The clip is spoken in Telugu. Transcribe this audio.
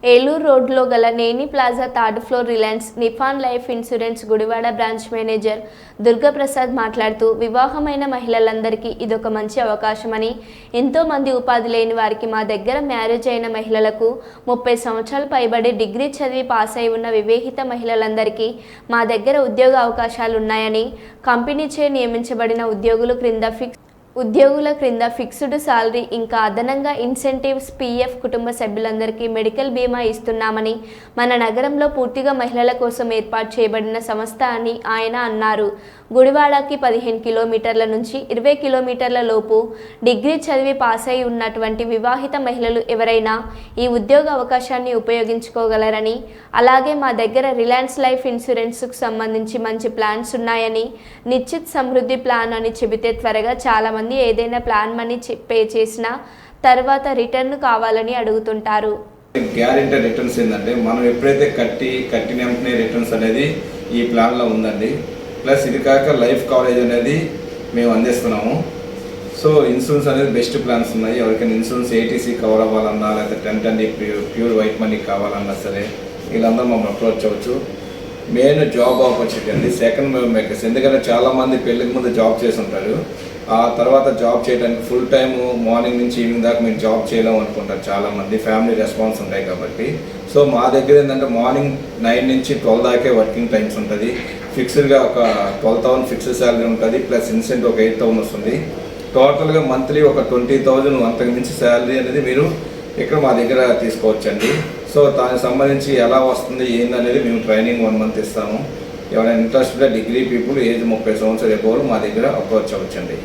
ఏలూరు రోడ్లో గల నేని plaza third floor Reliance Nippon life insurance Gudivada branch manager Durgaprasad మాట్లాడుతూ వివాహమైన మహిళలందరికీ ఇదొక మంచి అవకాశమని, ఎంతోమంది ఉపాధి లేని వారికి మా దగ్గర మ్యారేజ్ అయిన మహిళలకు 30 సంవత్సరాలు పైబడి డిగ్రీ చదివి పాస్ అయి ఉన్న వివాహిత మహిళలందరికీ మా దగ్గర ఉద్యోగ అవకాశాలు ఉన్నాయని, కంపెనీచే నియమించబడిన ఉద్యోగుల క్రింద ఫిక్స్డ్ సాలరీ ఇంకా అదనంగా ఇన్సెంటివ్స్, పీఎఫ్, కుటుంబ సభ్యులందరికీ మెడికల్ బీమా ఇస్తున్నామని, మన నగరంలో పూర్తిగా మహిళల కోసం ఏర్పాటు చేయబడిన సంస్థ అని ఆయన అన్నారు. గుడివాడకి 15 కిలోమీటర్ల నుంచి 20 కిలోమీటర్ల లోపు డిగ్రీ చదివి పాస్ అయి ఉన్నటువంటి వివాహిత మహిళలు ఎవరైనా ఈ ఉద్యోగ అవకాశాన్ని ఉపయోగించుకోగలరని, అలాగే మా దగ్గర రిలయన్స్ లైఫ్ ఇన్సూరెన్స్కు సంబంధించి మంచి ప్లాన్స్ ఉన్నాయని, నిశ్చిత్ సమృద్ధి ప్లాన్ అని చెబితే త్వరగా చాలామంది ఏదైనా ప్లాన్ మనీ పే చేసిన తర్వాత రిటర్న్ కావాలని అడుగుతుంటారు. గ్యారెంటీ రిటర్న్స్ ఏంటంటే మనం ఎప్పుడైతే కట్టిన వెంటనే రిటర్న్స్ అనేది ఈ ప్లాన్లో ఉందండి. ప్లస్ ఇది కాక లైఫ్ కవరేజ్ అనేది మేము అందిస్తున్నాము. సో ఇన్సూరెన్స్ అనేది బెస్ట్ ప్లాన్స్ ఉన్నాయి. ఎవరికైనా ఇన్సూరెన్స్ ఏటీసీ కవర్ అవ్వాలన్నా, లేకపోతే 10 ప్యూర్ వైట్ మనీ కావాలన్నా సరే వీళ్ళందరూ మమ్మల్ని అప్రోచ్ అవ్వచ్చు. మెయిన్ జాబ్ ఆపర్చునిటీ అండి, సెకండ్ మేకర్స్. ఎందుకంటే చాలామంది పెళ్ళికి ముందు జాబ్ చేసి ఉంటారు. ఆ తర్వాత జాబ్ చేయడానికి ఫుల్ టైమ్ మార్నింగ్ నుంచి ఈవినింగ్ దాకా మీరు జాబ్ చేయలేము అనుకుంటారు చాలామంది, ఫ్యామిలీ రెస్పాన్స్ ఉంటాయి కాబట్టి. సో మా దగ్గర ఏంటంటే మార్నింగ్ 9 నుంచి 12 దాకే వర్కింగ్ టైమ్స్ ఉంటుంది. ఫిక్స్డ్గా ఒక 12,000 ఫిక్స్డ్ శాలరీ ఉంటుంది, ప్లస్ ఇన్సెంట్ ఒక 8,000 వస్తుంది. టోటల్గా మంత్లీ ఒక 20,000 అంతకు మించి శాలరీ అనేది మీరు ఇక్కడ మా దగ్గర తీసుకోవచ్చండి. సో దానికి సంబంధించి ఎలా వస్తుంది ఏందనేది మేము ట్రైనింగ్ 1 మంత్ ఇస్తాము. ఎవరైనా ఇంట్రెస్ట్గా డిగ్రీ పీపుల్ ఏజ్ 30 సంవత్సరాలు ఎప్పుడు మా దగ్గర అప్రోచ్ అవ్వచ్చండి.